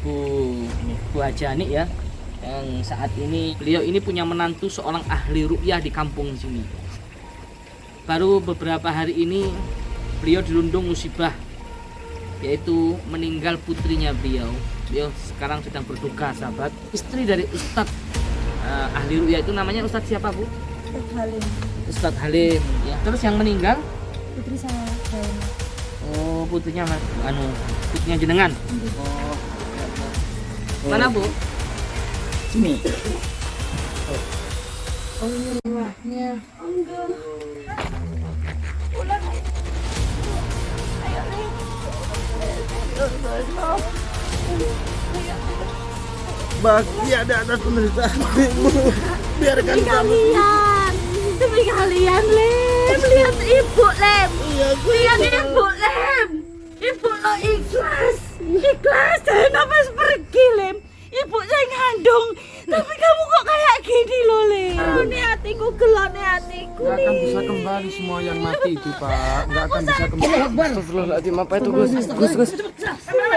Bu Ajani ya, yang saat ini beliau ini punya menantu seorang ahli ruqyah di kampung sini. Baru beberapa hari ini beliau dirundung musibah, yaitu meninggal putrinya beliau. Beliau sekarang sedang berduka, sahabat. Istri dari Ustadz ahli ruqyah itu namanya Ustadz siapa, Bu? Ustadz Halim. Ustadz Halim ya. Terus yang meninggal Putri saya. oh putrinya putrinya jenengan. Oh. Mana, Bu? Sini. Oh ini rumahnya. Bahagia di atas penderitaan ibu. Biarkan kami. Demi kalian, Lem. Lihat ibu, Lem. Iya, Lihat ibu, Lem. Ibu lo ikhlas. Ikhlas, jangan nafas pergi, Lem. Ibu saya ngandung. Tapi kamu kok kayak gini loh, Lem. Ini hatiku gelap, nih hatiku. Nggak akan bisa kembali semua yang mati itu, Pak. Nggak akan bisa kembali. Astagfirullahaladzim, apa itu, Gus? Gus.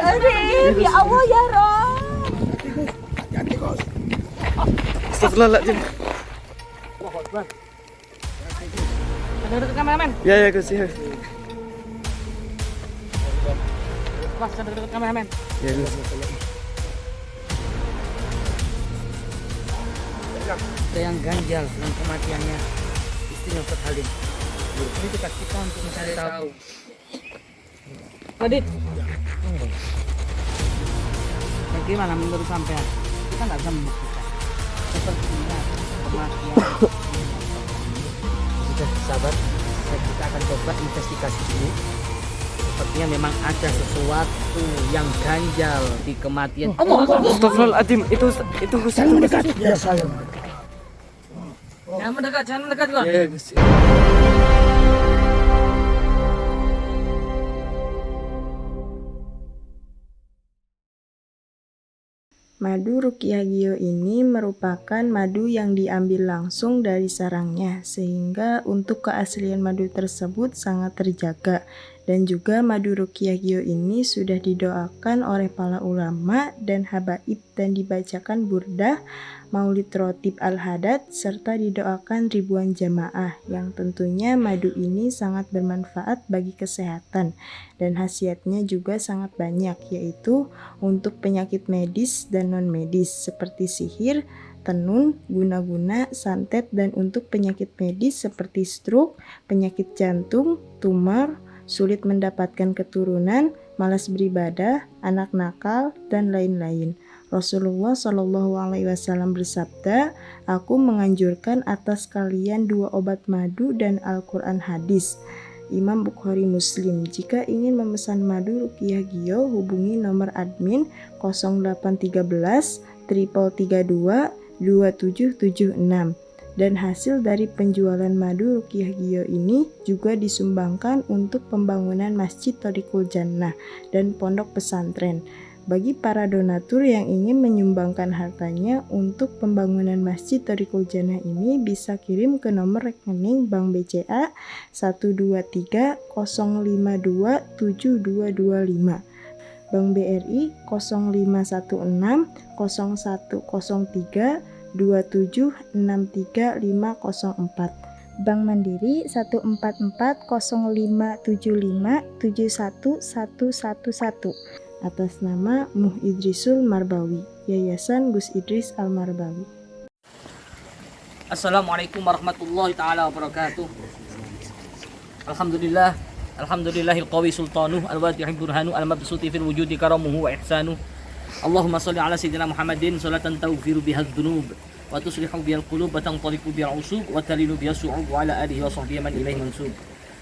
Aduh, ya Allah ya Rob. Astagfirullahaladzim. Ada dekat kameramen. Ya, Gus, ya. Mas, ada dekat kameramen. Ya, Gus. Ada yang ganjal dengan kematiannya istrinya Ustadz Halim. Ini tugas kita untuk mencari tahu. Radit, bagaimana menurut sampean? Kita nggak bisa membuktikan sepertinya kematian. Sudah, sahabat, kita akan coba investigasi dulu. Sepertinya memang ada sesuatu yang ganjal di kematian. Astagfirullahaladzim, itu Gus. Jangan mendekat. Ya saya. Jangan mendekat kok. Ya, Gus. Madu Ruqyah Gio ini merupakan madu yang diambil langsung dari sarangnya, sehingga untuk keaslian madu tersebut sangat terjaga. Dan juga madu Ruqyah Gio ini sudah didoakan oleh para ulama dan habaib dan dibacakan burdah, maulid rotib al-hadad, serta didoakan ribuan jamaah, yang tentunya madu ini sangat bermanfaat bagi kesehatan dan khasiatnya juga sangat banyak, yaitu untuk penyakit medis dan non-medis seperti sihir, tenun, guna-guna, santet, dan untuk penyakit medis seperti stroke, penyakit jantung, tumor, sulit mendapatkan keturunan, malas beribadah, anak nakal, dan lain-lain. Rasulullah Shallallahu Alaihi Wasallam bersabda, "Aku menganjurkan atas kalian 2 obat madu dan Al-Quran hadis." Imam Bukhari Muslim. Jika ingin memesan madu Ruqyah Gio, hubungi nomor admin 0813 332 2776. Dan hasil dari penjualan madu Ruqyah Gio ini juga disumbangkan untuk pembangunan Masjid Thoriqul Jannah dan pondok pesantren. Bagi para donatur yang ingin menyumbangkan hartanya untuk pembangunan Masjid Thoriqul Jannah ini bisa kirim ke nomor rekening Bank BCA 123 052 7225, Bank BRI 0516 0103 2763504, Bank Mandiri 1440575711111, atas nama Muh Idrisul Marbawi, Yayasan Gus Idris Al Marbawi. Assalamualaikum warahmatullahi taala wabarakatuh. Alhamdulillahil qawi sultanuh al-wadi'il burhanu al-mabsuti fil wujudi karamuhu wa ihsanuh. Allahumma sholli ala sayyidina Muhammadin sholatan taghfiru biha dzunub wa tuslihu bihal qulub wa tanṭaliqu bihal usub wa talinu bihas su'ub wa ala alihi wa sahbihi man ilaihi mansub.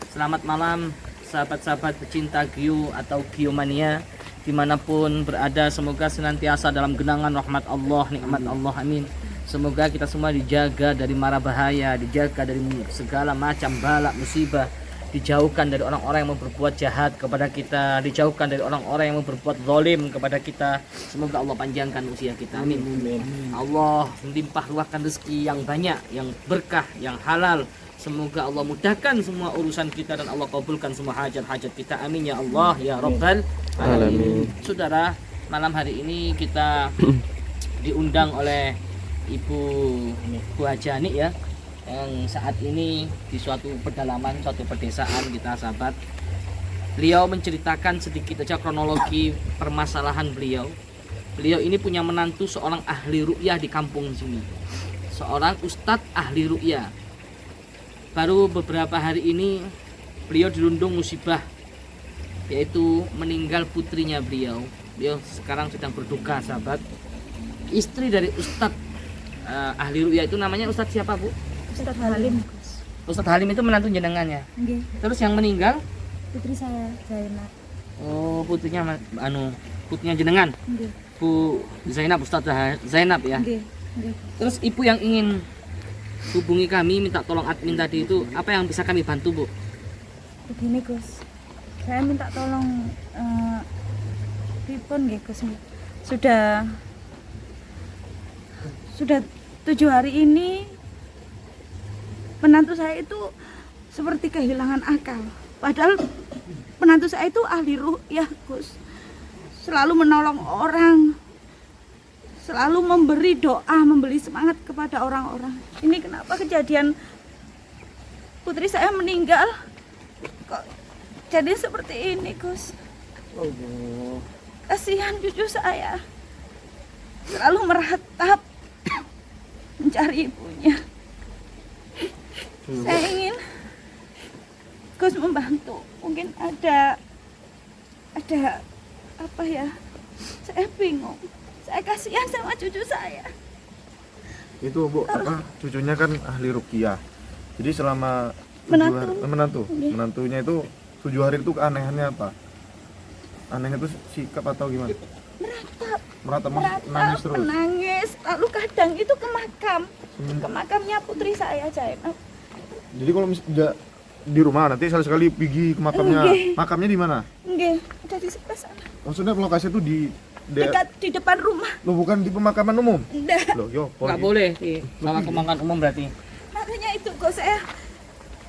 Selamat malam sahabat-sahabat pecinta Gio atau Giomania dimanapun berada, semoga senantiasa dalam genangan rahmat Allah, nikmat Allah, amin. Semoga kita semua dijaga dari mara bahaya, dijaga dari segala macam bala musibah, dijauhkan dari orang-orang yang mau berbuat jahat kepada kita, dijauhkan dari orang-orang yang mau berbuat zalim kepada kita. Semoga Allah panjangkan usia kita, amin. Allah melimpah ruahkan rezeki yang banyak, yang berkah, yang halal. Semoga Allah mudahkan semua urusan kita dan Allah kabulkan semua hajat-hajat kita, amin ya Allah ya Rabbal alamin. Saudara, malam hari ini kita diundang oleh Ibu Bu Hajani ya, yang saat ini di suatu pedalaman, suatu pedesaan kita sahabat. Beliau menceritakan sedikit aja kronologi permasalahan beliau. Beliau ini punya menantu seorang ahli ruqyah di kampung sini, seorang ustadz ahli ruqyah. Baru beberapa hari ini beliau dirundung musibah, yaitu meninggal putrinya beliau. Beliau sekarang sedang berduka sahabat. Istri dari ustadz ahli ruqyah itu namanya ustadz siapa Bu? Ustadz Halim. Ustadz Halim itu menantu jenengannya. Nggih, Terus yang meninggal? putri saya Zainab. Oh, putrinya putrinya jenengan. Nggih, Bu Zainab, Ustazah Zainab ya. nggih, nggih. Terus ibu yang ingin hubungi kami minta tolong admin tadi itu, apa yang bisa kami bantu Bu? Begini Gus, saya minta tolong pripun nggih Gus. Sudah 7 hari ini menantu saya itu seperti kehilangan akal. Padahal menantu saya itu ahli ruqyah Gus. Selalu menolong orang, selalu memberi doa, memberi semangat kepada orang-orang. Ini kenapa kejadian putri saya meninggal kok jadi seperti ini Gus? Kasihan cucu saya, selalu meratap mencari ibunya. Saya ingin Gus membantu, mungkin ada apa ya, saya bingung, saya kasihan sama cucu saya. Itu Bu, cucunya kan ahli ruqyah. Jadi selama menantunya itu 7 hari itu keanehannya apa? Anehnya itu sikap atau gimana? Meratap, nangis terus. Menangis, lalu kadang itu ke makamnya putri saya Zainab. Jadi kalau misalnya di rumah nanti sekali-sekali pergi ke makamnya. Nggih. Makamnya di mana? Nggih, ada di sebelah sana. Maksudnya lokasi itu Dekat di depan rumah. lo bukan di pemakaman umum. Nggak. Loh, yo, Nggak boleh di bawah pemakaman umum berarti. Makanya itu kok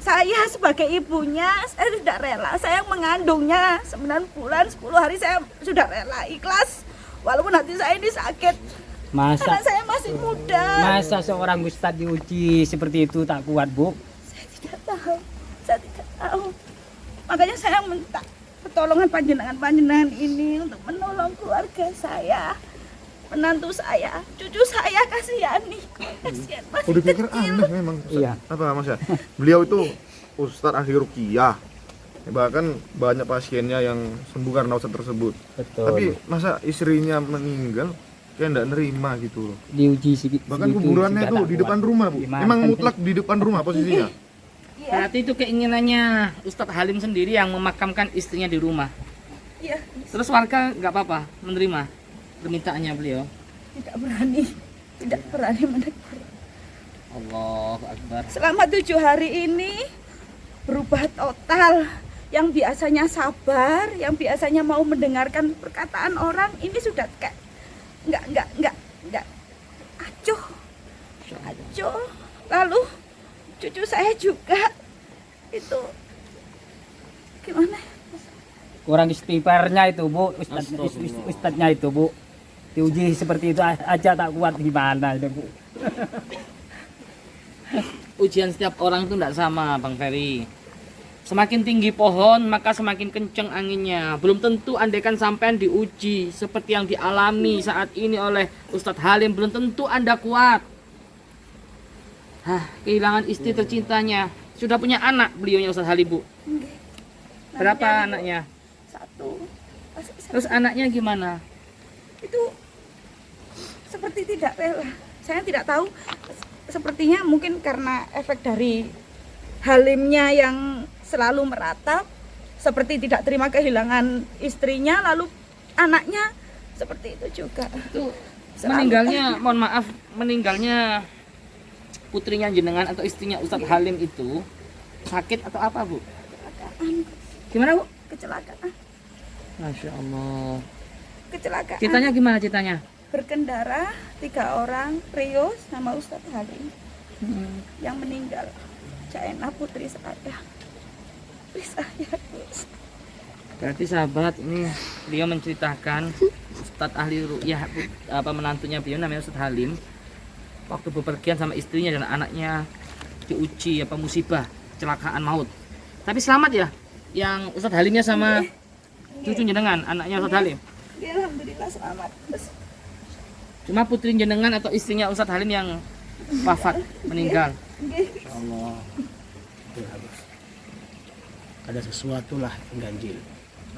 saya sebagai ibunya, saya tidak rela. Saya mengandungnya 9 bulan, 10 hari saya sudah rela, ikhlas. Walaupun hati saya ini sakit. Karena Masa saya masih muda. masa seorang ustadz diuji seperti itu tak kuat, Bu? Saya tidak tahu. Saya tidak tahu. Makanya saya minta pertolongan panjenengan ini untuk menolong keluarga saya, menantu saya, cucu saya. Kasihani. Kasihan masih Udah pikir kecil. aneh memang. Iya. Apa Mas ya? Beliau itu ustadz ahli ruqyah. Bahkan banyak pasiennya yang sembuh karena ustadz tersebut. Betul. Tapi masa istrinya meninggal kayak enggak nerima gitu loh. Diuji sedikit. Bahkan kuburannya itu di depan rumah, Bu. Gimana? Emang mutlak di depan rumah posisinya. Iya, Berarti itu keinginannya Ustadz Halim sendiri yang memakamkan istrinya di rumah. iya. Terus warga nggak apa-apa menerima permintaannya beliau. Tidak berani menegur. Allahu Akbar. Selama 7 hari ini berubah total. Yang biasanya sabar, yang biasanya mau mendengarkan perkataan orang, ini sudah kayak nggak acuh. Lalu cucu saya juga itu gimana? Kurang istighfarnya itu, Bu. Astagfirullah. Ustadznya itu, Bu. Diuji seperti itu aja tak kuat, gimana itu, Bu? Ujian setiap orang itu tidak sama, Bang Ferry. Semakin tinggi pohon, maka semakin kencang anginnya. Belum tentu andaikan sampean diuji seperti yang dialami saat ini oleh Ustadz Halim, belum tentu Anda kuat. Kehilangan istri tercintanya. Sudah punya anak beliaunya Ustadz Halim, Bu. Berapa anaknya? 1. Terus anaknya gimana? Itu seperti tidak rela. Saya tidak tahu. Sepertinya mungkin karena efek dari Halimnya yang selalu meratap, seperti tidak terima kehilangan istrinya, lalu anaknya seperti itu juga. Itu Selalu. meninggalnya, mohon maaf, meninggalnya putrinya jenengan atau istrinya Ustadz Halim itu sakit atau apa, Bu? Gimana, Bu? Kecelakaan. Masya Allah. Kecelakaan. Ceritanya gimana ceritanya? Berkendara 3 orang, Rio sama Ustadz Halim yang meninggal. Jaena putri saya. Gus. Berarti sahabat, ini dia menceritakan Ustadz ahli ruqyah apa menantunya beliau namanya Ustadz Halim waktu bepergian sama istrinya dan anaknya diuji apa musibah kecelakaan maut. Tapi selamat ya yang Ustadz Halimnya sama cucu jenengan anaknya Ustadz Halim. Alhamdulillah selamat. Cuma putri jenengan atau istrinya Ustadz Halim yang wafat meninggal. Allah. Itu harus ada sesuatu lah yang ganjil.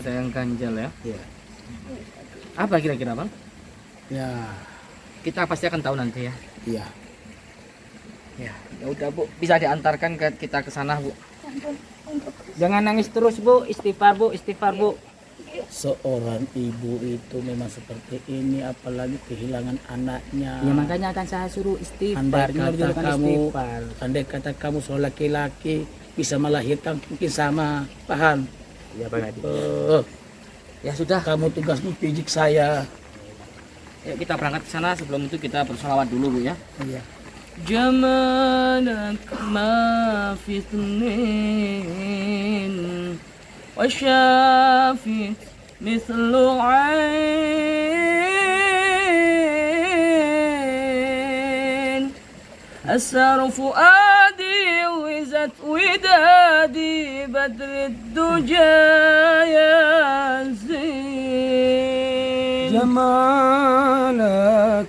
Ada yang ganjal ya. Iya. Apa kira-kira Bang? Ya, Kita pasti akan tahu nanti ya. iya. Ya udah Bu, bisa diantarkan kita ke sana Bu. Jangan nangis terus Bu, istighfar Bu, istighfar Bu. Seorang ibu itu memang seperti ini, apalagi kehilangan anaknya. Ya makanya akan saya suruh istighfar. Andai kata kamu seorang laki-laki bisa melahirkan mungkin sama, paham? Ya Bang Adi. Ya sudah, Kamu tugasmu pijik saya. yuk kita berangkat ke sana. Sebelum itu kita bersolawat dulu Bu ya. Iya. جمالك ما في اثنين وشافت مثل عين أسر فؤادي وزت ودادي بدر الدجى يا زين جمالك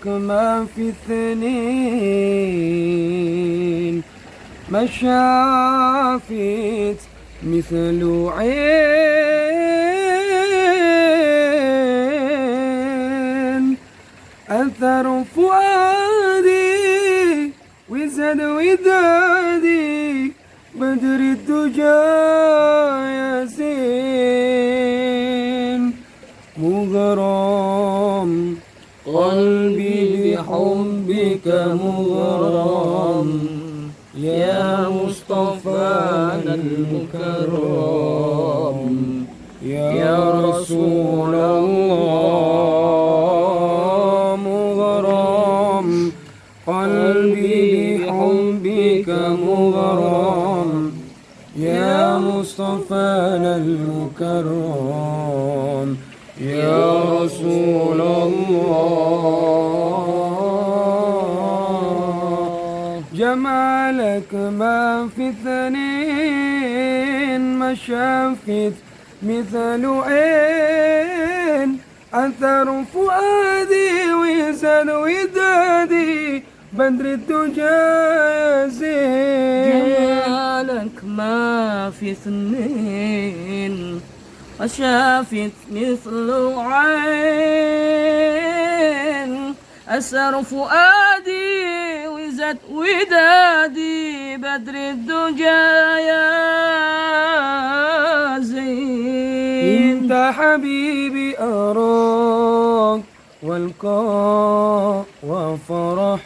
ما في اثنين ما شافت مثل عين أثر فؤادي وزد ودادي بدر الدجى يا زين مغرم قلبي بحبك مغرم يا مصطفى المكرم يا رسول الله مغرم قلبي بحبك مغرم يا مصطفى المكرم يا رسول الله جمالك ما في اثنين ما شافت مثل عين أثر فؤادي وزن ودادي بدر الدجى زين جمالك ما في اثنين وشافت مثل عين أسر فؤادي وزت ودادي بدر الدجى يا زين انت حبيبي أراك والقاء وفرح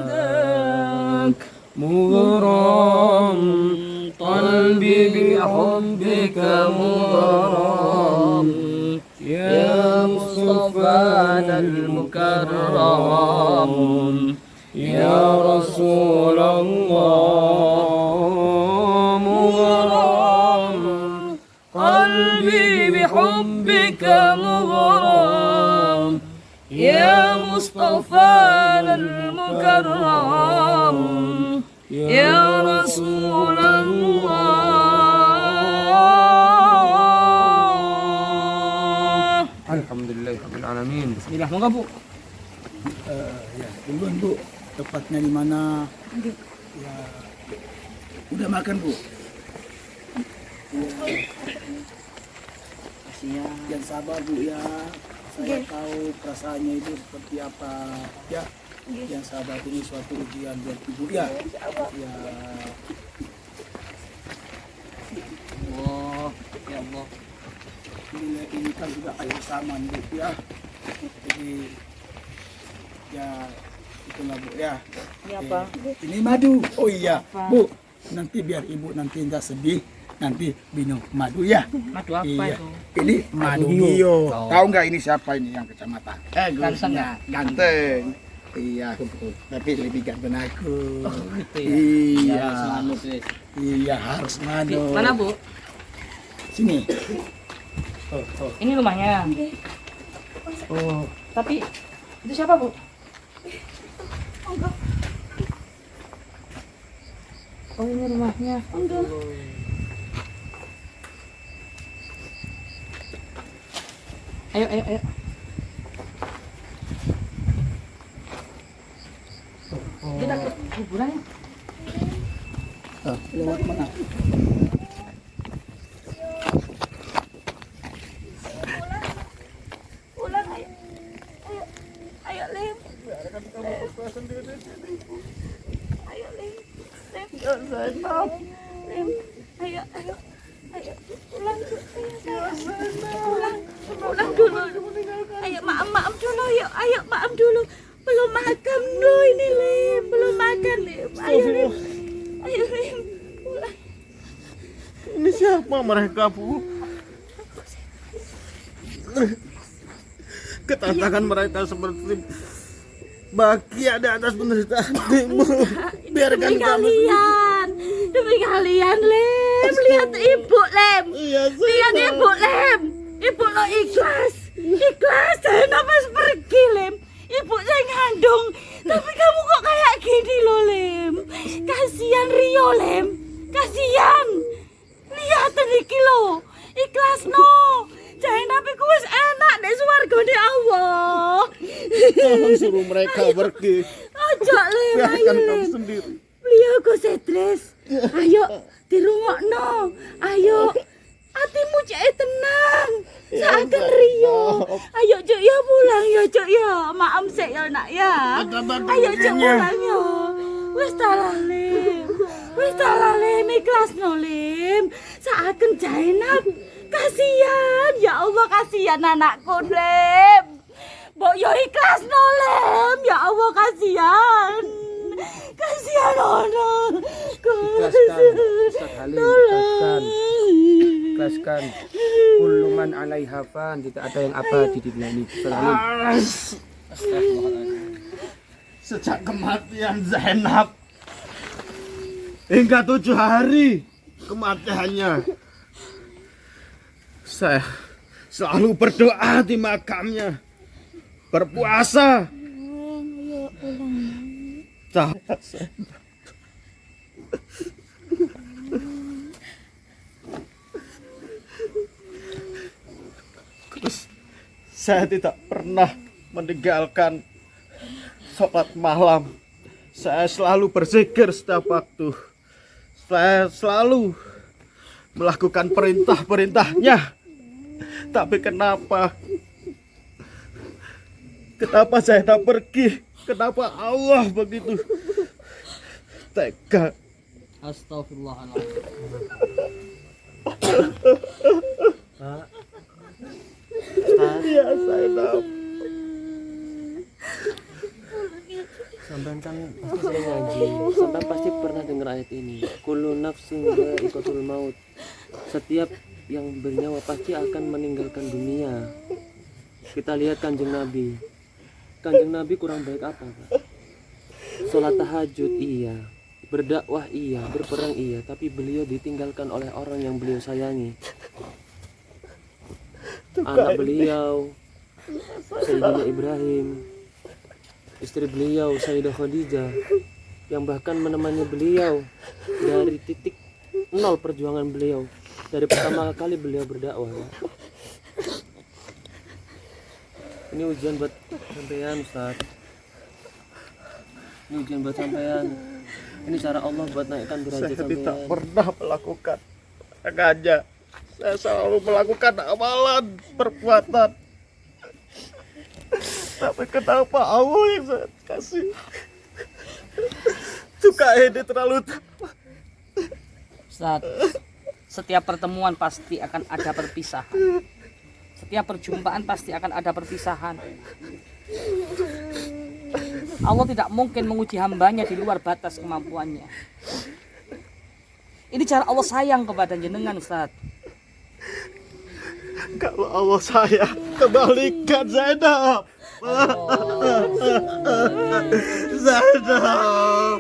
بنداك مغرم قلبي بحبك مغرم يا مصطفى المكرم يا رسول الله مغرم قلبي بحبك مغرم يا مصطفى المكرم يا رسول الله Alhamdulillah rabbil alamin. Bismillah, monggo Bu. Ya, duluan Bu. Tepatnya di mana? Ya, udah makan Bu. Ya, yang sabar Bu ya. Saya tahu perasaannya itu seperti apa. Ya, yang sabar ini suatu ujian buat Ibu ya. Ya, Allah, ya Allah. ini kan juga air saman Bu ya. Jadi ya itulah Bu ya. Ini apa? Ini madu. Oh iya Bu, nanti biar Ibu nanti enggak sedih, nanti minum madu ya. Madu apa Iya. itu? Ini madu Gio. Tahu nggak ini siapa ini yang kecamatan? Ganteng ya, ganteng. Iya, tapi lebih ganteng aku. Gitu ya. Iya, Semangat, Wis. iya harus madu. Mana Bu? Sini. Ini rumahnya. Oh, tapi itu siapa, Bu? Oh, ini rumahnya. Ayo, ayo, ayo. Kita ke kuburan ya? Lewat mana? Pulang ayo. Ayo Lem. Ayo Lem. Lem. Ayo. Ayo pulang. Pulang dulu. Ayo maaf dulu yuk. Ayo maaf dulu. Belum makan lo ini Lem. Belum makan Lem. Ayo Lem. Ayo Lem. Pulang. Ini siapa mereka, Bu? Katakan mereka seperti bahagia di atas penderitaan hatimu. Biarkan kami. Demi kalian Lem. Lihat ibu Lem. Iya, Lihat ibu Lem. Ibu lo ikhlas. Saya nafas pergi Lem. Ibu saya ngandung. Tapi kamu kok kayak gini lo Lem. Kasihan Rio Lem. Kasihan. Lihat iki lo. Ikhlas no. Jangan tapi ku wis enak nek swargane Allah. Tolong suruh mereka pergi. Ojo Lem, ayo Biarkan kamu Lem. sendiri. Beliau kok stres. Ayo dirungokno. Ayo. Hatimu cek tenang. Seakan Rio. Ayo Cuk ya pulang ya Cuk ya. Maaf sik ya nak ya. Ayo Cuk pulang ya. Wis talah Lem. Ikhlas no Lem. Seakan Zainab. Kasihan. Ya Allah kasihan anakku Lem. Mbok yo ikhlas no Lem. Ya Allah kasihan. Kasihan ono. Ikhlaskan, Ustaz Halim, ikhlaskan. Kullu man 'alaiha fan, tidak ada yang abadi di dunia ini. Ustaz Halim. Sejak kematian Zainab hingga 7 hari kematiannya, saya selalu berdoa di makamnya, berpuasa. Terus saya tidak pernah meninggalkan sholat malam. Saya selalu berzikir setiap waktu. Saya selalu melakukan perintah-perintahnya. Tapi kenapa Zainab pergi? Kenapa Allah begitu tega? Astagfirullahaladzim. Iya Zainab. Sampai kan pasti sering ngaji, sampai pasti pernah dengar ayat ini. Kullu nafsin dha'iqatul maut. Setiap yang bernyawa pasti akan meninggalkan dunia. Kita lihat Kanjeng Nabi. Kanjeng Nabi kurang baik apa, Pak? Sholat tahajud iya, berdakwah iya, berperang iya, tapi beliau ditinggalkan oleh orang yang beliau sayangi. Anak beliau, Sayyidina Ibrahim, istri beliau Sayyidah Khadijah, yang bahkan menemani beliau dari titik nol perjuangan beliau, dari pertama kali beliau berdakwah. Ini ujian buat sampean, Ustaz. Ini ujian buat sampean. Ini cara Allah buat naikkan derajat Saya tidak sampean. pernah melakukan sengaja. Saya selalu melakukan amalan, perbuatan. Tapi kenapa Allah yang saya kasih suka ini terlalu Ustaz, setiap pertemuan pasti akan ada perpisahan. Setiap perjumpaan pasti akan ada perpisahan. Allah tidak mungkin menguji hambanya di luar batas kemampuannya. Ini cara Allah sayang kepada jenengan, Ustaz. kalau Allah sayang, kembalikan Zainab. Zainab.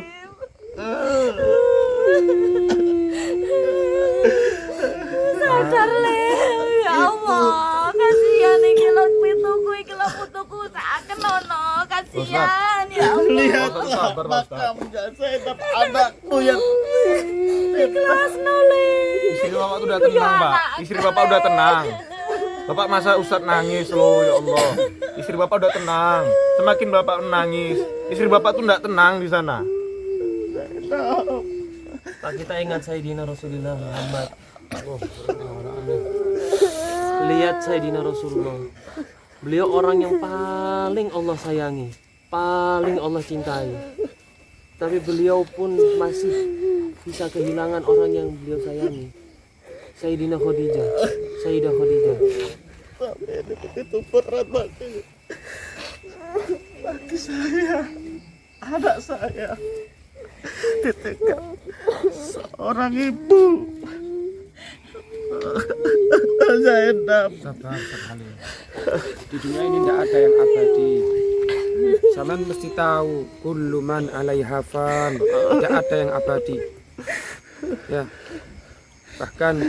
Sadar Lem, ya Allah. kasihan iki lho putuku iki lho putuku saken ono kasihan ya Allah. Lihatlah makamnya Zainab anakku yang Ikhlas nole. istri bapak tuh udah tenang, Pak. Istri bapak udah tenang. Bapak masa Ustadz nangis loh, ya Allah. Istri bapak udah tenang. Semakin bapak menangis, istri bapak tuh enggak tenang di sana. Pak, kita ingat Sayyidina Rasulullah Muhammad. Lihat Sayyidina Rasulullah. Beliau orang yang paling Allah sayangi, paling Allah cintai. Tapi beliau pun masih bisa kehilangan orang yang beliau sayangi. Sayyidina Khadijah, Sayyidah Khadijah. Itu berat banget bagi saya, anak saya ditinggal seorang ibu. Zainab. Sabar, Halim. Di dunia ini tidak ada yang abadi. Sampean mesti tahu, kullu man 'alaiha fan. Tidak ada yang abadi. Ya. Bahkan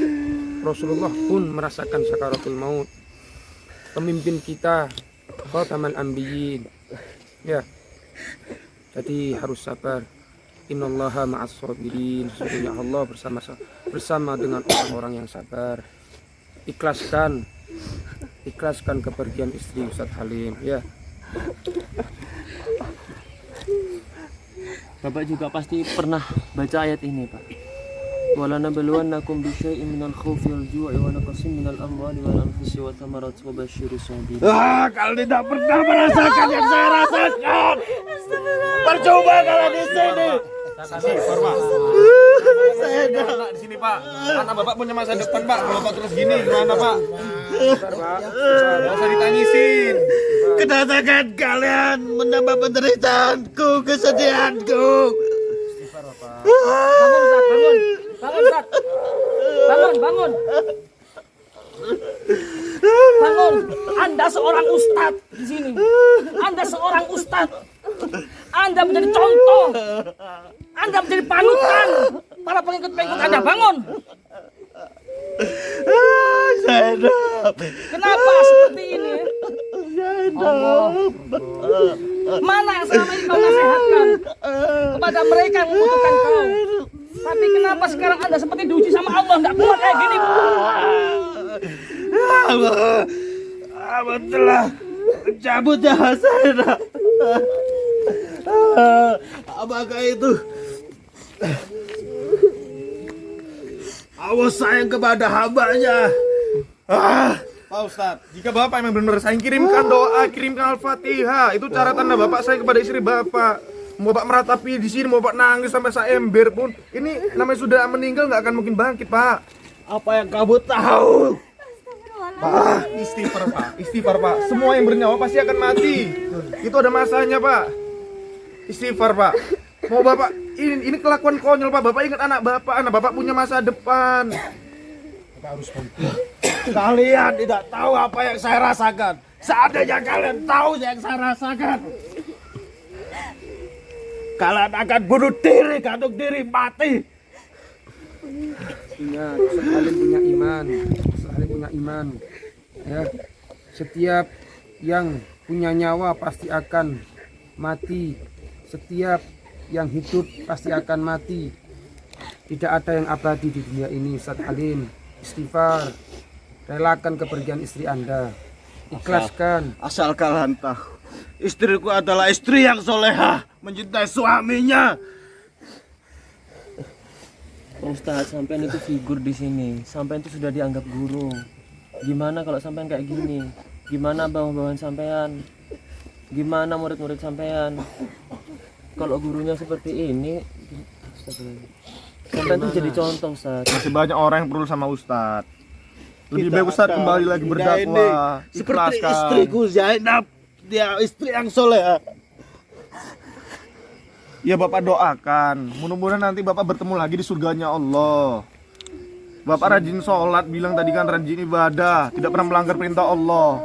Rasulullah pun merasakan sakaratul maut. Pemimpin kita, khatamal anbiyin. Ya. Jadi harus sabar. Innallaha ma'as sabirin. Sesungguhnya Allah bersama dengan orang-orang yang sabar. Ikhlaskan kepergian istri Ustadz Halim, ya. Bapak juga pasti pernah baca ayat ini, Pak. Wala nabluwannakum bisyai'in minal khaufi wal ju'i wa naqsin minal amwali wal anfusi wa thamarati wa basyiris sabirin. Kalau tidak pernah merasakan yang saya rasakan, percoba kalau di sini. Saya anak di sini, Pak. Anak bapak punya masa depan, Pak. Kalau bapak terus gini gimana, Pak? Nggak usah ditangisin. Kedatangan kalian menambah penderitaanku, kesedihanku. Bangun. Anda seorang ustadz di sini. Anda seorang ustadz. Anda menjadi contoh. Anda menjadi panutan para pengikut-pengikut Anda. Bangun. Zainab. Kenapa seperti ini? Allah. Mana yang selama ini kau nasihatkan kepada mereka yang membutuhkan kau? Tapi kenapa sekarang Anda seperti diuji sama Allah? Tidak kuat kayak gini. Allah telah mencabut nyawa Zainab. Apakah itu Allah sayang kepada hambanya? Pak Ustadz, jika Bapak memang benar sayang, kirimkan doa, kirimkan Al-Fatihah. Itu cara tanda Bapak sayang kepada istri Bapak. Mau Bapak meratapi di sini, mau Bapak nangis sampai seember pun, ini namanya sudah meninggal, nggak akan mungkin bangkit, Pak. Apa yang kamu tahu? Pak, istighfar Pak. Semua yang bernyawa pasti akan mati. Itu ada masanya, Pak. Istighfar, Pak. Mau Bapak, ini kelakuan konyol, Pak. Bapak ingat anak Bapak punya masa depan. Bapak harus bangkit. Kalian tidak tahu apa yang saya rasakan. Seandainya kalian tahu yang saya rasakan, kalian akan bunuh diri, gantung diri, mati. Ingat, Halim punya iman. Halim punya iman. Ya, setiap yang punya nyawa pasti akan mati. Setiap yang hidup pasti akan mati. Tidak ada yang abadi di dunia ini. Ustaz Halim, istighfar. Relakan kepergian istri Anda. Ikhlaskan. Asal kalian tahu, istriku adalah istri yang solehah, mencintai suaminya. Ustaz, sampean itu figur di sini. Sampean itu sudah dianggap guru. Gimana kalau sampean kayak gini? Gimana bawahan sampean? Gimana murid-murid sampean? Kalau gurunya seperti ini, sampean itu jadi contoh, Ustaz. Masih banyak orang yang perlu sama Ustadz. Lebih baik Ustadz kembali lagi berdakwah. Seperti istriku Zainab, dia istri yang soleh. Ya Bapak doakan, mudah-mudahan nanti Bapak bertemu lagi di surganya Allah. Bapak rajin sholat, bilang tadi kan rajin ibadah, tidak pernah melanggar perintah Allah.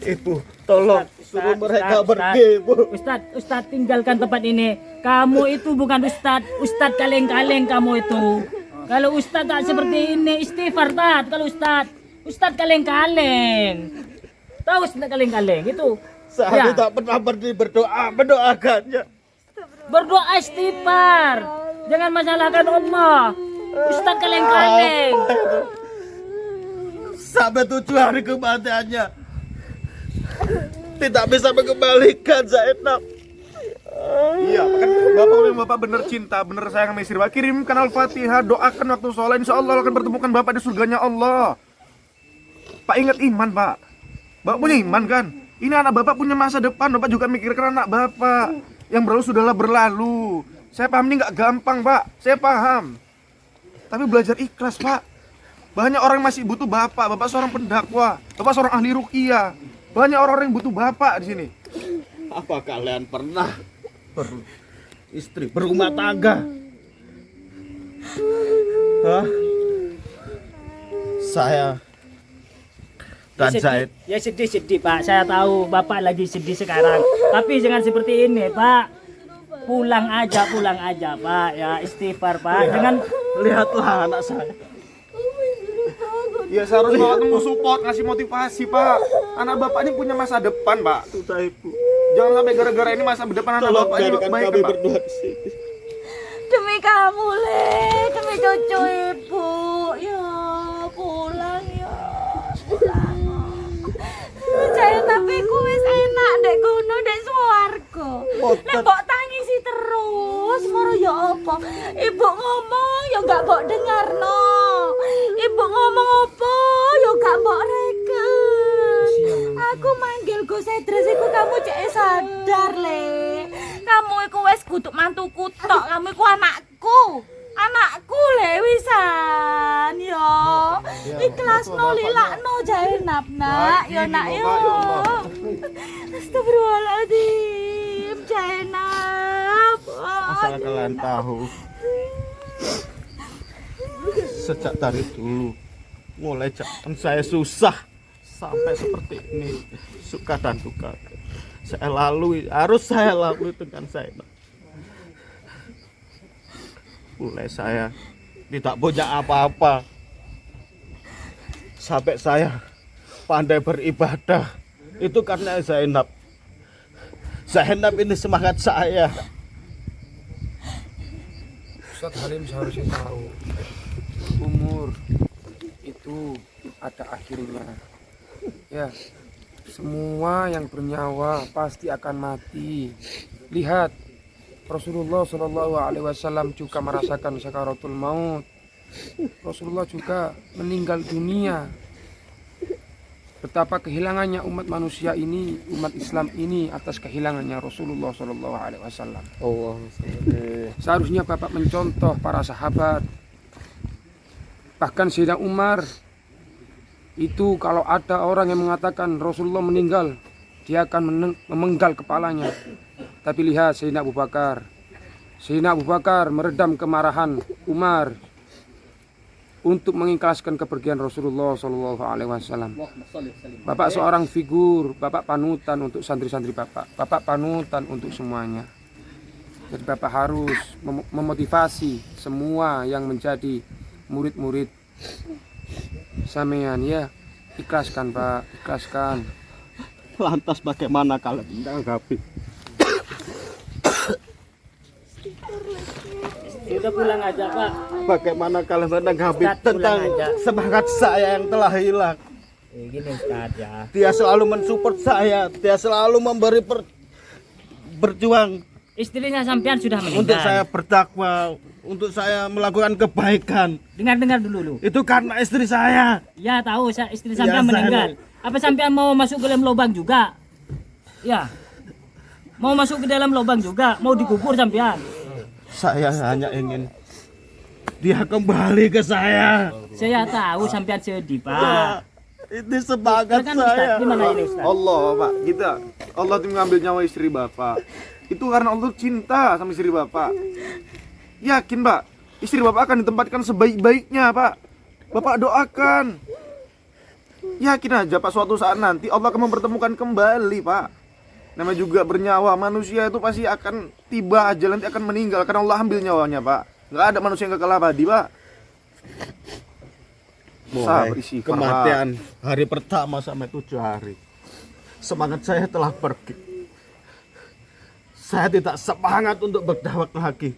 Ibu, tolong suruh mereka pergi, Bu. Ustadz tinggalkan tempat ini. Kamu itu bukan Ustadz kaleng-kaleng kamu itu. Kalau Ustadz tak seperti ini, istighfar tat. Kalau Ustadz Ustadz kaleng-kaleng. Tahu Ustadz kaleng-kaleng itu? Saya Ya. tak pernah berhenti berdoa, mendoakannya. Berdoa istighfar. Jangan masalahkan Allah. Ustadz kaleng-kaleng. Sampai 7 hari kematiannya tidak bisa mengembalikan Zainab. Iya, kan bapak bener cinta, bener sayang sama istri bapak. Kirimkan Al-Fatihah, doakan waktu sholat, insya Allah akan bertemukan bapak di surganya Allah. Pak ingat iman pak. Bapak punya iman kan? Ini anak bapak punya masa depan, bapak juga mikirkan anak bapak. Yang berlalu sudahlah berlalu. Saya paham ini nggak gampang pak, saya paham. Tapi belajar ikhlas pak. Banyak orang yang masih butuh bapak. Bapak seorang pendakwah, bapak seorang ahli ruqyah. Banyak orang-orang yang butuh bapak di sini. Apa kalian pernah istri berumah tangga? Hah? Saya dan Zaid. Ya sedih-sedih Pak, saya tahu Bapak lagi sedih sekarang. Tapi jangan seperti ini Pak. Pulang aja Pak. Ya istighfar Pak. Jangan Lihatlah anak saya. Ya seharusnya bapak tuh mau support, ngasih motivasi pak. Anak bapak ini punya masa depan pak. Sudah ibu. Jangan sampai gara-gara ini masa depan anak bapak ini baik kan pak. Demi kamu Le, demi cucu ibu. Ya pulang ya. Pulang. Saya tapi ku wis enak dek kono dek swarga. Nek mbok tangisi terus moro ya apa? Ibu ngomong ya gak mbok dengarno. Ibu ngomong apa ya gak mbok reken. Aku manggil Gus Edres iku kamu cek sadar Le. Kamu iku wis kudu mantuku tok, kamu iku anakku. Anakku Le wisan yo. Ikhlasno lilakno Zainab nak, yo nak yo. Astagfirullahaladzim Zainab. Asal kalian tahu, sejak dari dulu mulai zaman saya susah sampai seperti ini, suka dan duka saya lalui dengan Zainab. Mulai saya tidak punya apa-apa sampai saya pandai beribadah itu karena Zainab. Zainab ini semangat saya. Ustadz Halim seharusnya tahu umur itu ada akhirnya. Ya, semua yang bernyawa pasti akan mati. Lihat, Rasulullah Shallallahu Alaihi Wasallam juga merasakan sakaratul maut. Rasulullah juga meninggal dunia. Betapa kehilangannya umat manusia ini, umat Islam ini atas kehilangannya Rasulullah Shallallahu Alaihi Wasallam. Seharusnya Bapak mencontoh para sahabat. Bahkan Sayyidina Umar itu kalau ada orang yang mengatakan Rasulullah meninggal, dia akan memenggal kepalanya. Tapi lihat Sayyidina Abu Bakar. Sayyidina Abu Bakar meredam kemarahan Umar untuk mengikhlaskan kepergian Rasulullah Shallallahu Alaihi Wasallam. Bapak seorang figur, Bapak panutan untuk santri-santri Bapak. Bapak panutan untuk semuanya. Jadi Bapak harus memotivasi semua yang menjadi murid-murid sampean ya. Ikhlaskan Pak, ikhlaskan. Lantas bagaimana kalian menanggapi? Sudah pulang aja Pak. Bagaimana kalian menanggapi Ustadz, tentang pulang aja. semangat saya yang telah hilang? Gini Ustadz ya. Dia selalu mensupport saya, dia selalu memberi berjuang Istrinya sampean sudah meninggal. untuk saya berdakwah, untuk saya melakukan kebaikan. Dengar dulu lu. Itu karena istri saya. Ya tahu istri Ya, sampean saya- meninggal. Apa sampean mau masuk ke dalam lubang juga? Ya. Mau masuk ke dalam lubang juga? Mau dikubur sampean? Saya hanya ingin dia kembali ke saya. Saya tahu sampean sedih Pak. Ya, ini semangat Silakan, saya. Ustadz. Di mana ini, Ustadz? Allah Pak, Allah itu mengambil nyawa istri Bapak. Itu karena Allah cinta sama istri Bapak. Yakin Pak, istri Bapak akan ditempatkan sebaik-baiknya Pak. Bapak doakan. Yakin aja Pak, suatu saat nanti Allah akan mempertemukan kembali Pak. Namanya juga bernyawa, manusia itu pasti akan tiba aja, nanti akan meninggal karena Allah ambil nyawanya Pak. Nggak ada manusia yang kekal abadi Pak. berisi kematian hari pertama sampai 7 hari. Semangat saya telah pergi. Saya tidak semangat untuk berdakwah lagi.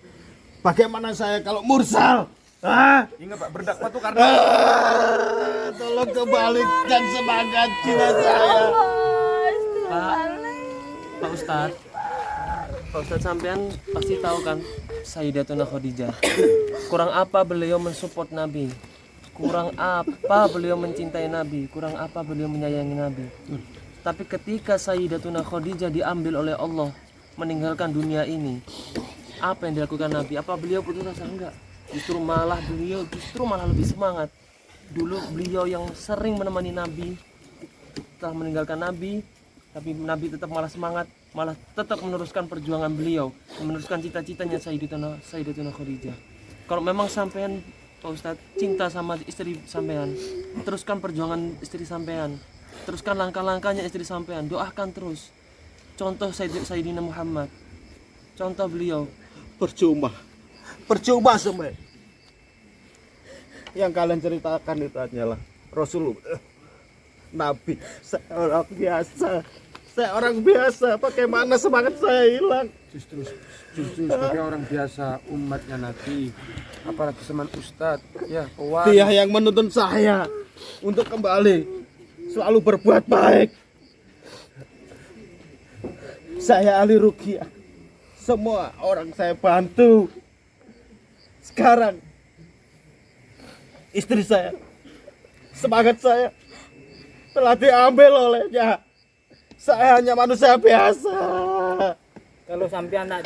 Bagaimana saya kalau mursal? Ingat Pak, berdakwah itu karena Tolong kembalikan semangat jiwa saya. Pak Ustadz, Pak Ustadz sampean pasti tahu kan Sayyidatuna Khadijah. Kurang apa beliau mensupport Nabi? Kurang apa beliau mencintai Nabi? Kurang apa beliau menyayangi Nabi? Tapi ketika Sayyidatuna Khadijah diambil oleh Allah, meninggalkan dunia ini, apa yang dilakukan Nabi? Apa beliau putus asa? Enggak. Justru malah lebih semangat. Dulu beliau yang sering menemani Nabi telah meninggalkan Nabi, tapi Nabi tetap malah semangat, malah tetap meneruskan perjuangan beliau, meneruskan cita-citanya Sayyidatuna Khadijah. Kalau memang sampean Pak Ustadz cinta sama istri sampean, teruskan perjuangan istri sampean, teruskan langkah-langkahnya istri sampean, doakan terus. Contoh Sayyidina Muhammad, contoh beliau. Percuma semua. Yang kalian ceritakan itu hanyalah Rasulullah, Nabi. Saya orang biasa. Bagaimana semangat saya hilang? Justru sebagai orang biasa, umatnya Nabi, apalagi seman Ustadz, ya pewaris. Dia yang menuntun saya untuk kembali selalu berbuat baik. Saya ahli ruqyah, semua orang saya bantu. Sekarang istri saya, semangat saya telah diambil olehnya. Saya hanya manusia biasa. Kalau sampean tak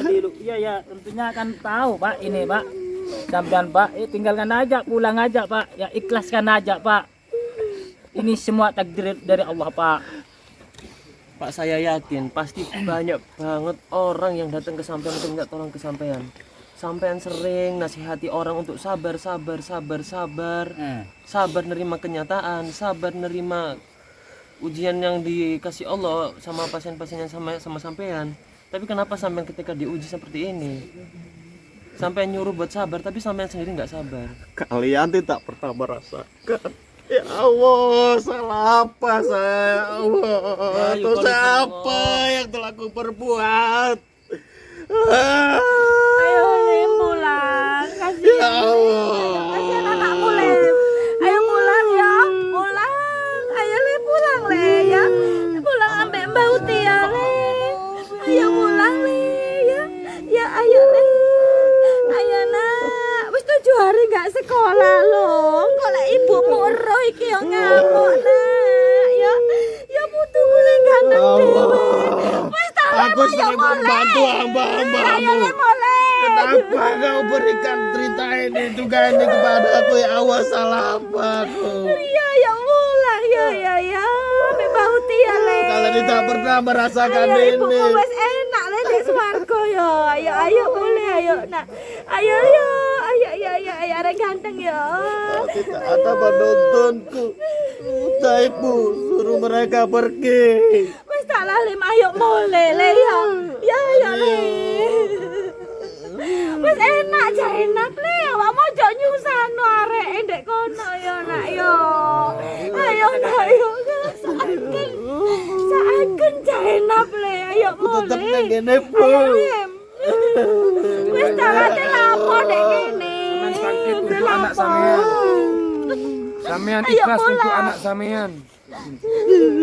di ruqyah ya tentunya akan tahu Pak ini Pak. Sampean Pak, tinggalkan aja, pulang aja Pak. Ya ikhlaskan aja Pak. Ini semua takdir dari Allah Pak. Pak, saya yakin pasti banyak banget orang yang datang ke sampean untuk minta tolong ke sampean. Sampean sering nasihati orang untuk sabar. Sabar nerima kenyataan, sabar nerima ujian yang dikasih Allah sama pasien-pasien yang sama sampean. Tapi kenapa sampean ketika diuji seperti ini? Sampean nyuruh buat sabar, tapi sampean sendiri nggak sabar. Kalian tidak pernah merasakan. Ya Allah, salah apa saya? Ya Allah, dosa apa yang telah aku perbuat? Ayo Lim pulang, kasihan. Ya Allah. Kasihan anakku Lim. Ayo pulang ya, pulang. Ayo Lim pulang Le ya. Pulang ambek Mbak Uti ya Le. Ayo pulang Le ya. Ya ayo Le. Ayo nak. Wis 7 hari gak sekolah loh. Kok lek ibumu ero iki yo ngamuk nak. Ya putuku sing ganteng dhewe. Wis tak Aku sering membantu hamba-hambamu. Kenapa kau berikan cerita ini juga ini kepada aku? Ya Allah, salah apa aku? Iya ya pulang ya. Mbak Bauti ya Le. Kalian tidak pernah merasakan Ayo ini. ibuku wis enak Le di swarga ya. Ayo boleh ayo nak. Ayo arek ganteng ya. Tidak ada menontonku. Udah ibu, suruh mereka pergi. Wis tak lah Lim, ayo mulai Le ya. Ya Le. Wis enak Le, awakmu ojo nyusano arek ndek kono ya nak ya. Ayo nak yo. Saken jaenap Le, ayo Tetap mulai. ngene bu. Wis tak ate lapo ndek kene. Sakit untuk anak sampean. Sampean Ayo ikhlas pulang. untuk anak sampean.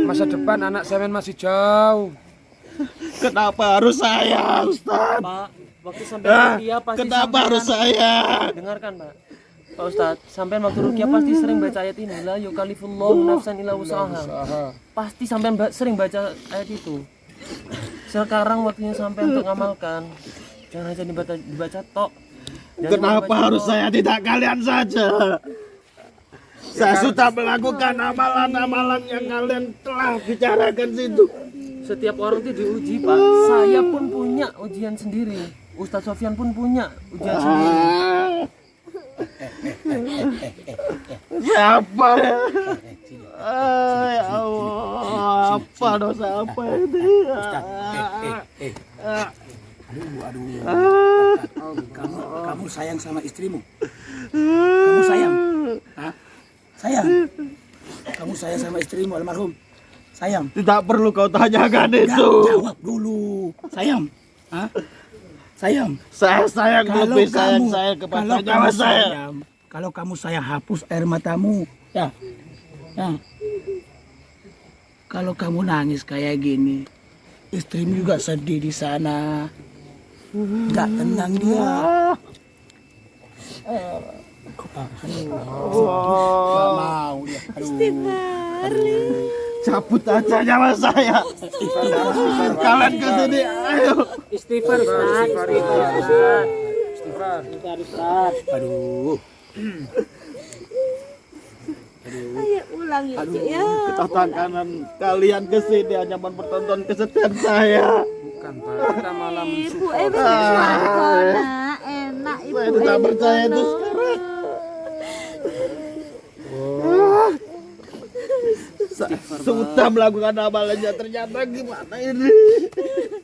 Masa depan anak sampean masih jauh. Kenapa harus saya, Ustaz? Pak, waktu sampean ruqyah pasti Kenapa harus saya? dengarkan Pak. Pak Ustadz, sampean waktu ruqyah pasti sering baca ayat ini, la yukallifullahu nafsan illa wus'aha. Pasti sampean sering baca ayat itu. Sekarang waktunya sampean untuk ngamalkan. Jangan hanya dibaca tok. Jangan Kenapa dibaca harus tok. saya, tidak kalian saja? Saya sudah melakukan amalan-amalan yang kalian telah bicarakan situ. Setiap orang itu diuji Pak. Saya pun punya ujian sendiri. Ustadz Sofyan pun punya ujian sendiri. Siapa ya? Ya Allah, apa dosa apa itu? Kamu sayang sama istrimu? Kamu sayang? Hah? Sayang. Kamu sayang sama istrimu almarhum. Sayang. Tidak perlu kau tanyakan Enggak, itu. jawab dulu. Sayang. Hah? Sayang. Saya sayang lebih sayang saya kepada kalau nyawa kamu saya. sayang, kalau kamu sayang hapus air matamu. Ya. Ya. Kalau kamu nangis kayak gini, istrimu juga sedih di sana. Enggak tenang dia. Enggak mau dia. Aduh. Cabut aja nyawa saya. Kalian ke sini, ayo. Istighfar, Ustaz. Istighfar. Aduh. Ayo ulang ya, Cik ya. Ketatakanan kalian ke sini hanya mempertonton kesedihan saya. Bukan, Pak. Kita malah Ibu mensupport. suarga, nak. Enak ibu. Saya tidak percaya itu sekarang. Sudah melakukan amalannya, ternyata gimana ini?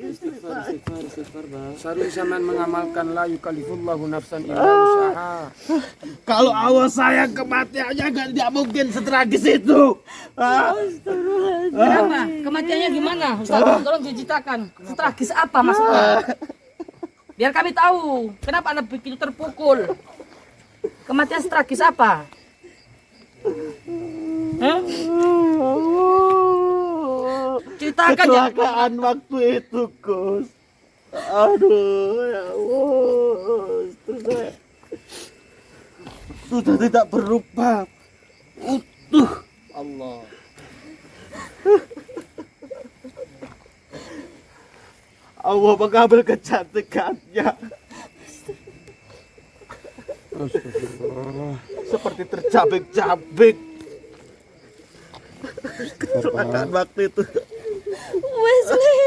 Istighfar, Bang. Seharusnya zaman mengamalkan la yukallifullahu nafsan illa usaha. Kalau Allah sayang kematiannya tidak mungkin setragis itu. Kenapa? Kematiannya gimana? Ustaz, tolong diceritakan. Tragis apa maksudnya? Biar kami tahu. Kenapa Anda begitu terpukul? Kematian tragis apa? Hah? Ceritakan ya. Kecelakaan waktu itu, Gus. Aduh, ya Allah. Terus saya sudah tidak berupa utuh. Allah. Allah mengambil kecantikannya Astagfirullah. seperti tercabik-cabik. Kecelakaan waktu itu. Wesley.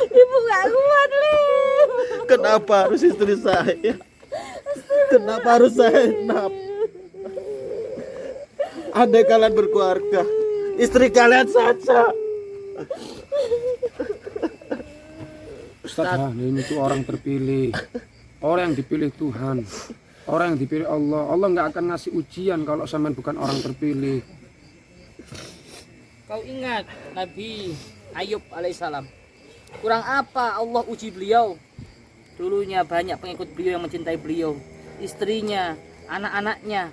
Ibu gak kuat, Lim. Kenapa harus istri saya? Kenapa harus saya enap? Andai kalian berkeluarga, istri kalian saja. Ustaz, ini tuh orang terpilih. Orang yang dipilih Tuhan. Orang yang dipilih Allah. Allah nggak akan ngasih ujian kalau sampean bukan orang terpilih. Kau ingat Nabi Ayub alaihissalam. Kurang apa Allah uji beliau? Dulunya banyak pengikut beliau yang mencintai beliau, istrinya, anak-anaknya.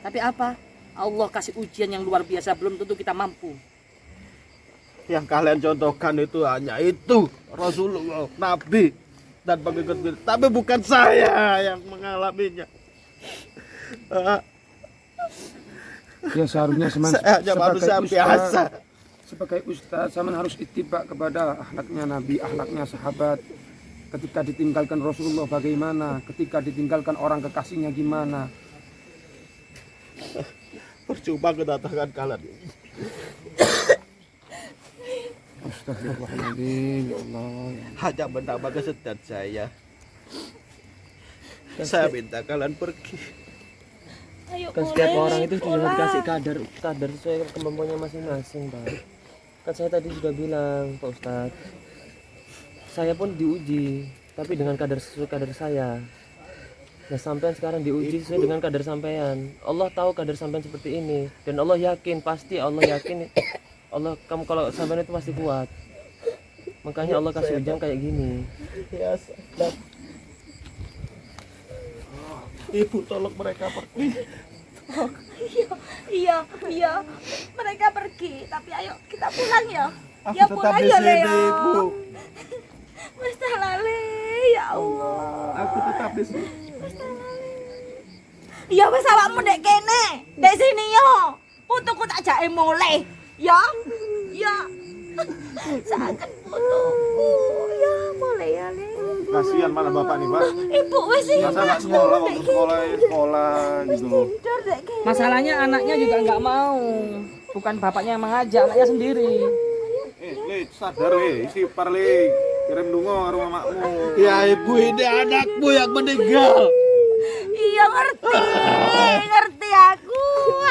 Tapi apa? Allah kasih ujian yang luar biasa, belum tentu kita mampu. Yang kalian contohkan itu hanya itu, Rasulullah, Nabi, dan pengikut beliau. Tapi bukan saya yang mengalaminya. Ya seharusnya Saya hanya manusia biasa. Sebagai ustaz, zaman harus ittiba kepada akhlaknya Nabi, akhlaknya sahabat. Ketika ditinggalkan Rasulullah bagaimana? Ketika ditinggalkan orang kekasihnya gimana? Percuma kedatangan kalian. Astagfirullahaladzim, ya Allah. Hanya menambah kesedihan saya. Saya minta kalian pergi. Ayo Kan setiap orang itu sudah dikasih kadar sesuai kemampuannya masing-masing, Pak. Kan saya tadi juga bilang, Pak Ustadz, saya pun diuji, tapi dengan kadar sesuai kadar saya. Nah, sampean sekarang diuji sesuai dengan kadar sampean. Allah tahu kadar sampean seperti ini, dan Allah yakin, pasti Allah yakin, Allah kamu kalau sampean itu pasti kuat. Makanya Allah kasih ujian kayak gini. Ya, sedap. Ibu tolong mereka pergi. Iya. Mereka pergi, tapi ayo kita pulang ya. Aku Ya tetap pulang di ya, sini, Leo. Ibu. Mas Lale, ya Allah. Aku tetap di sini. Ya wis awakmu ndek kene, ndek sini yo. Putuku tak jake mulih. Ya. Sakit putuku. Ya mulai ya, Le. Kasihan mana bapak nih, Pak. Ibu wis iki. Masa nggak sekolah waktu sekolah gitu loh. Tidur ndek kene. Masalahnya anaknya juga nggak mau. Bukan bapaknya yang mengajak, anaknya sendiri. Le, sadar istighfar le. Kirim dungo rumah makmu. Ya ibu, ini anakmu yang meninggal. Iya ngerti aku.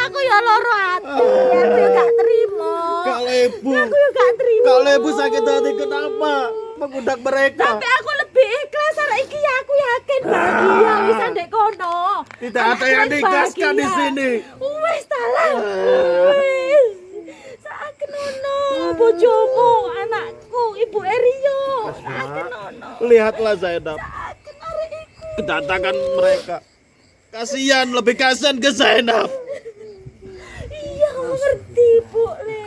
Aku ya loro ati. Aku ya gak terima. Kalau ibu, Aku ya gak terima. kalau ibu sakit hati kenapa mengundang mereka? Tapi aku lebih ikhlas arek iki ya aku yakin bahagia wis ndek kono. Tidak ada yang digaskan di sini. Wes talah. Wes. Saken ono bojomu, anakku, Ibu Erio. Saken ono. Lihatlah Zainab, Saken arek iku. kedatangan mereka. Kasihan, lebih kasihan ke Zainab. Iya, ngerti, Bu Le.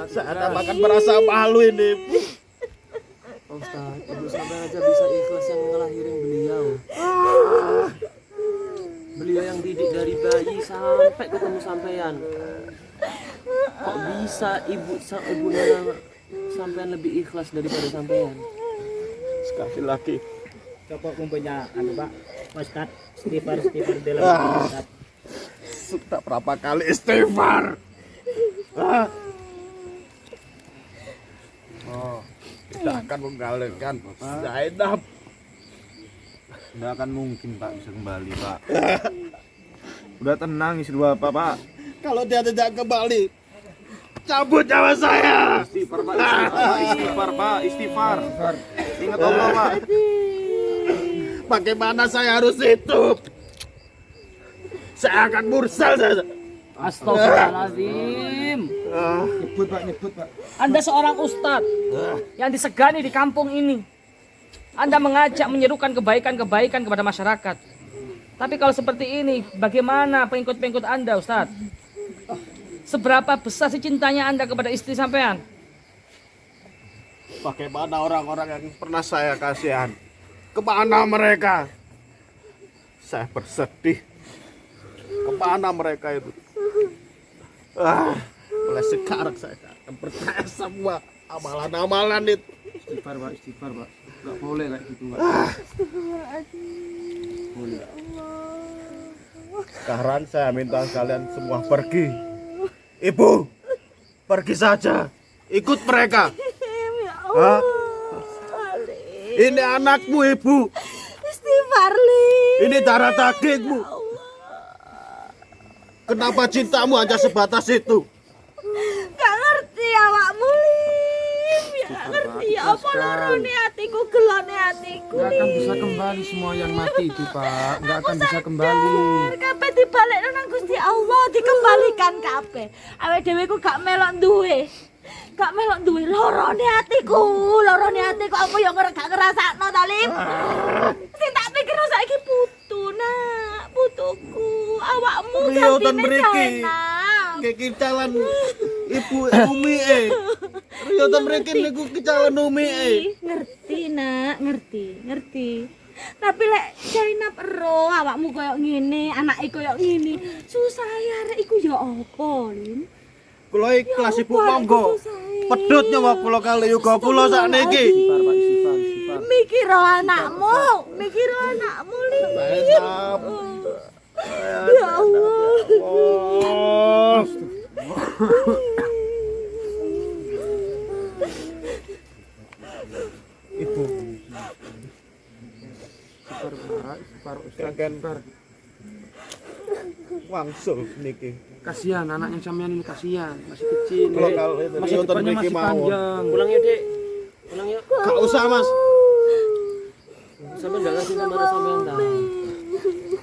Zainab akan merasa malu ini. Pak Ustaz, ibu sampai aja bisa ikhlas yang ngelahirin beliau. Beliau yang didik dari bayi sampai ketemu sampean. Kok bisa ibu sampean lebih ikhlas daripada sampean? Sekali lagi, Coba kumpulnya Pak Ustaz Istighfar dalam Ustaz. sudah berapa kali istighfar. Tidak akan mengalirkan Zainab. Nggak akan mungkin Pak bisa kembali Pak. Udah tenang istri Bapak Pak. Kalau dia tidak kembali, cabut nyawa saya. Istighfar Pak, istighfar Pak, istighfar. Ingat Allah Pak. Bagaimana saya harus hidup? Saya akan mursal saja. Astagfirullahaladzim. Nyebut Pak. Anda seorang ustadz yang disegani di kampung ini. Anda mengajak menyerukan kebaikan-kebaikan kepada masyarakat. Tapi kalau seperti ini, bagaimana pengikut-pengikut Anda, Ustadz? Seberapa besar sih cintanya Anda kepada istri sampean? Bagaimana orang-orang yang pernah saya kasihan? Kemana mereka? Saya bersedih. Kemana mereka itu? Mulai sekarang saya akan percaya semua amalan-amalan itu. Istighfar Pak. Nggak boleh kayak gitu Pak. Sekarang saya minta kalian semua pergi. Ibu, pergi saja. Ikut mereka. Hah? Ini anakmu, Ibu. Istighfar Li. Ini darah dagingmu. Kenapa cintamu hanya sebatas itu? Gak ngerti awakmu Lim. Gak ngerti apa lorone atiku, gelone atiku. Nggak akan bisa kembali semua yang mati itu Pak. Nggak akan bisa kembali. Kabeh dibalekno nang Gusti Allah, dikembalikan kabeh. Awake dhewe ku gak melok duwe. Gak melok duwe lorone atiku apa yo gak ngrasakno ta Lim. Sing tak pikir saiki putu nak, putuku. Awakmu Rio dan gantine Mriki. Zainab. Kekicalan Ibu Umi Rio dan Mriki niku kecalan Umi Ngerti nak, ngerti. Tapi lek Zainab ero awakmu koyo ngene, anake koyo ngene, susah ya rek iku ya apa, Lim? Kula ikhlas Ibu monggo. Pedhot nyawa kula kali yuga kula sakniki. Istighfar. Mikir anakmu, Lim. Zainab. Ya Allah. Oh. Ibu. Istighfar Ustaz. Istighfar. Wangsul niki. Kasihan anaknya sampean ini, kasihan, masih kecil. Kalau kalau itu Masih Rio dan depannya Mriki masih mau. panjang. Pulang yuk, Dek. Pulang yuk. Gak usah Mas. Sampai nggak ngasih mana sampean tahu.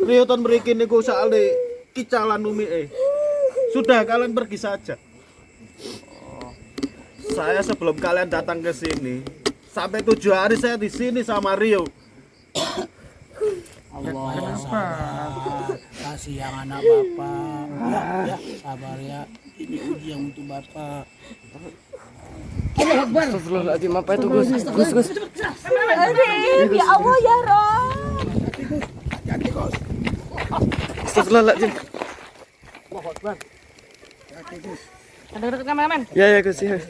Rio dan Mriki niku sakale kicalan Umi Sudah kalian pergi saja. Saya sebelum kalian datang ke sini, sampai 7 hari saya di sini sama Rio. Allah sabar. Kasih yang anak Bapak. Ya, sabar ya. Ini ujian untuk Bapak. Astagfirullahaladzim, apa itu Gus? Gus. Lim, ya Allah ya Rob. Astagfirullahaladzim. Dekat kameramen. Ya Gus ya.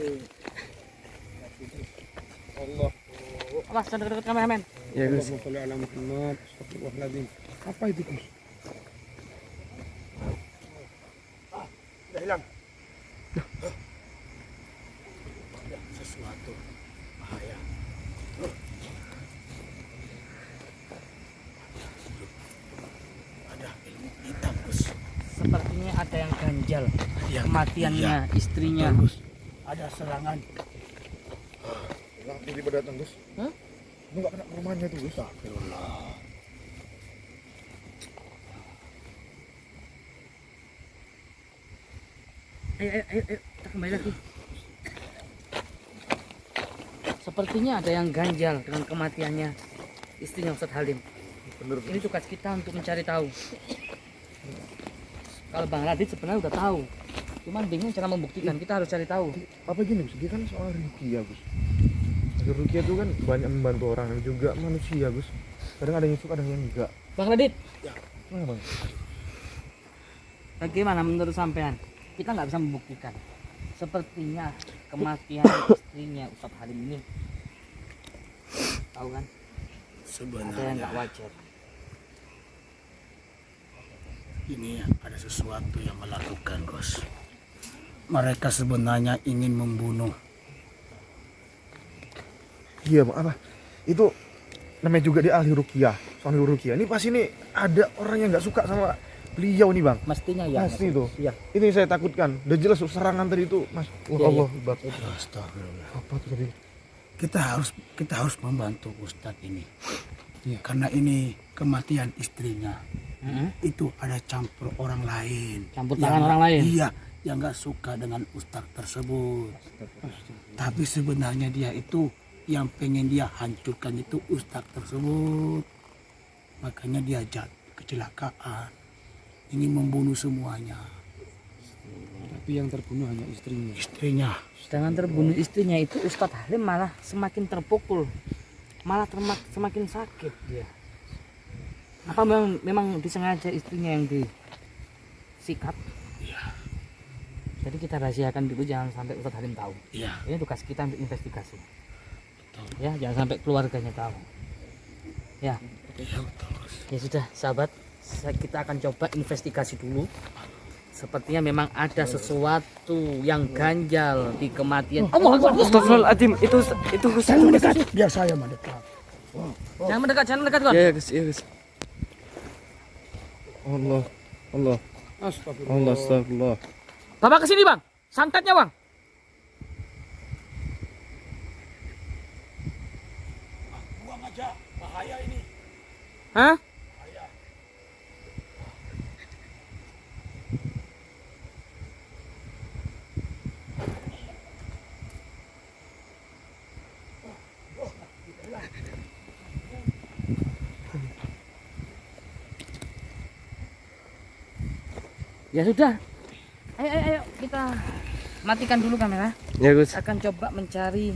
Awas, dekat kameramen. Ya Gus. Muhammad. Astagfirullahaladzim. Apa itu Gus? Sesuatu bahaya. Ada ilmu hitam, Gus. Sepertinya ada yang ganjal. Yang Kematiannya, istrinya. ada serangan. Tiba-tiba datang Gus. Hah? Lu nggak kena ke rumahnya tuh Gus. Ayo, kita kembali lagi. Sepertinya ada yang ganjal dengan kematiannya istrinya Ustadz Halim. Ini tugas kita untuk mencari tahu. Kalau Bang Radit sebenarnya udah tahu, cuman bingung cara membuktikan. Kita harus cari tahu. Apa gini Gus? Dia kan soal ruqyah Gus. Ruqyah itu kan banyak membantu orang dan juga manusia Gus. Kadang ada yang suka, ada yang enggak. Bang Radit, Nah, Bang. bagaimana menurut sampean? Kita nggak bisa membuktikan. Sepertinya kematian istrinya Ustadz Halim ini, tahu kan? Ada yang nggak wajar. Ini ada sesuatu yang melakukan, Gus. Mereka sebenarnya ingin membunuh. Iya Bang, apa? Itu namanya juga dia ahli ruqyah. Ahli ruqyah. Ini pasti nih ada orang yang nggak suka sama beliau nih Bang. Mestinya ya. Pasti itu. Iya. Itu yang saya takutkan. Udah jelas serangan tadi itu, Mas. Iya, Allah, Astagfirullah. apa tuh tadi? Kita harus membantu Ustadz ini. Karena ini kematian istrinya. Itu ada campur orang lain. Campur tangan orang lain. Iya, yang nggak suka dengan Ustadz tersebut. Tapi sebenarnya dia itu yang pengen dia hancurkan itu Ustadz tersebut. Makanya dia kecelakaan, ingin membunuh semuanya. Tapi yang terbunuh hanya istrinya. Istrinya. Sedangkan terbunuh istrinya itu Ustadz Halim malah semakin terpukul, malah semakin sakit dia. Apa memang disengaja istrinya yang disikat? Iya. Jadi kita rahasiakan dulu, jangan sampai Ustadz Halim tahu. Iya. Ini tugas kita untuk investigasi. Betul. Ya, jangan sampai keluarganya tahu. Ya. Iya betul. Ya sudah, sahabat, kita akan coba investigasi dulu. Sepertinya memang ada sesuatu yang ganjal di kematian. Astagfirullahaladzim, itu Jangan mendekat, biar saya mendekat. Jangan mendekat, Gon. ya guys, ya guys. Allah. Astagfirullah. Allah, astagfirullah. Bapak kesini Bang, santetnya Bang. Buang aja, bahaya ini. Hah? Ya sudah. Ayo kita matikan dulu kamera. Ya Gus. Akan coba mencari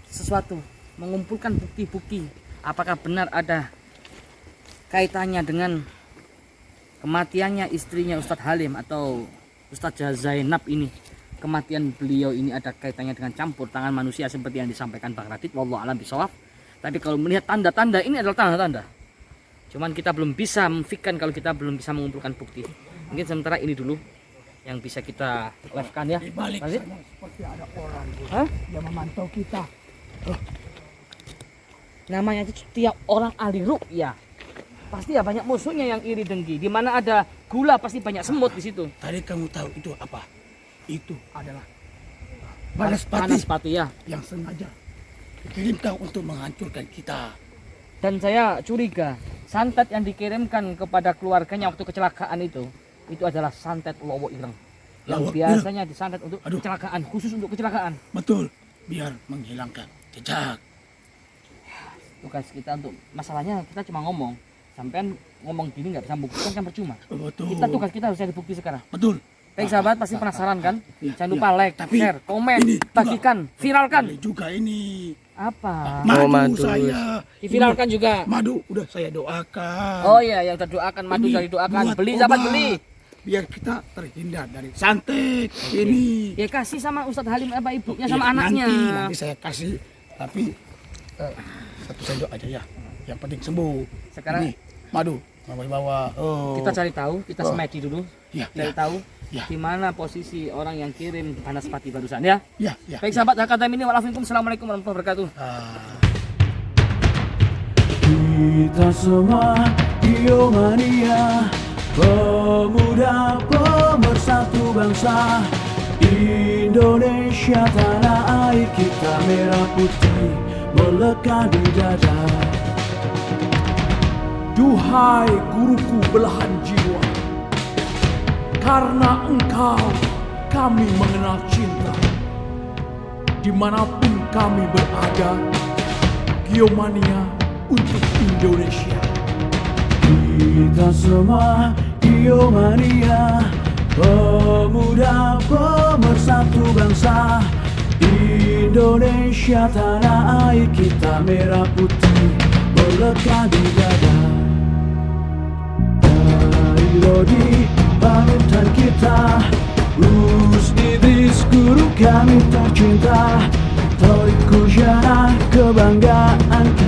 sesuatu, mengumpulkan bukti-bukti. Apakah benar ada kaitannya dengan kematiannya istrinya Ustadz Halim atau Ustadz Zainab ini. Kematian beliau ini ada kaitannya dengan campur tangan manusia seperti yang disampaikan Bang Radit. Wallahu a'lam bishawab. Tapi kalau melihat tanda-tanda, ini adalah tanda-tanda. Cuman kita belum bisa memfikirkan kalau kita belum bisa mengumpulkan bukti. Mungkin sementara ini dulu yang bisa kita live-kan ya. Di balik Radit? sana seperti ada orang Hah? yang memantau kita. Namanya itu setiap orang ahli ruqyah. Pasti ya banyak musuhnya yang iri dengki. Di mana ada gula pasti banyak semut di situ. Tadi kamu tahu itu apa? Itu adalah Panas Banaspati ya. yang sengaja dikirimkan untuk menghancurkan kita. Dan saya curiga santet yang dikirimkan kepada keluarganya waktu kecelakaan itu adalah santet Lowo Ireng. Yang Lowo biasanya disantet untuk Aduh. kecelakaan, khusus untuk kecelakaan. Betul, biar menghilangkan jejak. Tugas kita untuk masalahnya kita cuma ngomong. Sampean ngomong gini nggak bisa buktikan kan percuma. Betul. Kita tugas kita harus cari bukti sekarang. Betul. Baik sahabat, pasti penasaran kan? Iya, Jangan iya. lupa like, Tapi share, komen, ini juga bagikan, viralkan. Boleh juga ini. Apa? Madu madu. saya. Diviralkan juga. Madu udah saya doakan. Oh iya, yang terdoakan madu Ini dari doakan. buat Beli sahabat, obat. beli. Biar kita terhindar dari santet ini. Ya kasih sama Ustadz Halim apa ibunya Iya, sama anaknya. Nanti saya kasih. Tapi satu sendok aja ya. Yang penting sembuh. Sekarang ini madu bawa-bawa. Oh. kita cari tahu, kita semedi dulu. Ya, Cari ya, tahu ya. di mana posisi orang yang kirim Banaspati barusan ya. ya, ya. Baik sahabat, Hakata ini walafikum. Assalamualaikum warahmatullahi wabarakatuh. Kita semua Biomania, pemuda pemersatu bangsa Indonesia, tanah air kita merah putih melekat di dada. Duhai guruku belahan jiwa, karena engkau kami mengenal cinta. Dimanapun kami berada, Giomania untuk Indonesia. Kita semua Giomania, pemuda pemersatu bangsa. Indonesia tanah air kita merah putih melekat di dada. Dari Lodi panutan kita, Gus Idris guru kami tercinta. Torik Kujana kebanggaan kita.